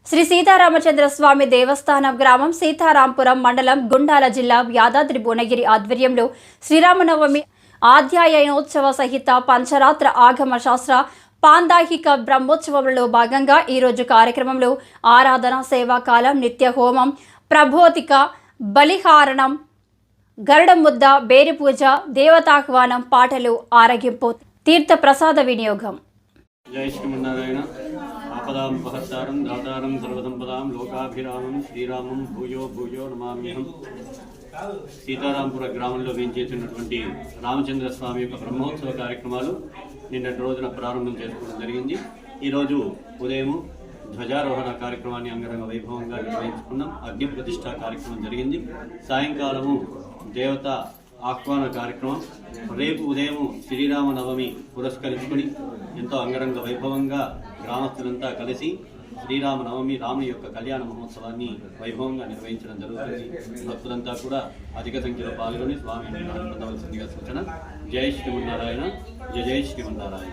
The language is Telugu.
శ్రీ సీతారామచంద్ర స్వామి దేవస్థానం గ్రామం సీతారాంపురం మండలం గుండాల జిల్లా యాదాద్రి భువనగిరి ఆధ్వర్యంలో శ్రీరామనవమి ఆధ్యాయనోత్సవ సహిత పంచరాత్ర ఆగమ శాస్త్ర పాందాహిక బ్రహ్మోత్సవంలో భాగంగా ఈరోజు కార్యక్రమంలో ఆరాధన సేవాకాలం నిత్య హోమం ప్రభోతిక బలిహారణం గరుడ ముద్ద బేరి పూజ దేవతాహ్వానం పాటలు ఆరగింపు తీర్థ ప్రసాద వినియోగం. జై శ్రీమన్నారాయణ. ఆపదాం పహత్తారం దాతారం సర్వసంపదాం లోకాభిరామం శ్రీరామం భూయో భూయో నమామ్యహం. సీతారాంపుర గ్రామంలో వేంచేసినటువంటి రామచంద్ర స్వామి యొక్క బ్రహ్మోత్సవ కార్యక్రమాలు నిన్నటి రోజున ప్రారంభం చేసుకోవడం జరిగింది. ఈరోజు ఉదయం ధ్వజారోహణ కార్యక్రమాన్ని అంగరంగ వైభవంగా నిర్వహించుకున్నాం. అగ్ని ప్రతిష్ఠా కార్యక్రమం జరిగింది. సాయంకాలము దేవత ఆహ్వాన కార్యక్రమం. రేపు ఉదయం శ్రీరామనవమి పురస్కరించుకుని ఎంతో అంగరంగ వైభవంగా గ్రామస్తులంతా కలిసి శ్రీరామనవమి రాముని యొక్క కళ్యాణ మహోత్సవాన్ని వైభవంగా నిర్వహించడం జరుగుతుంది. భక్తులంతా కూడా అధిక సంఖ్యలో పాల్గొని స్వామిని పొందవలసిందిగా సూచన. జై శ్రీమన్నారాయణ. జై శ్రీమన్నారాయణ.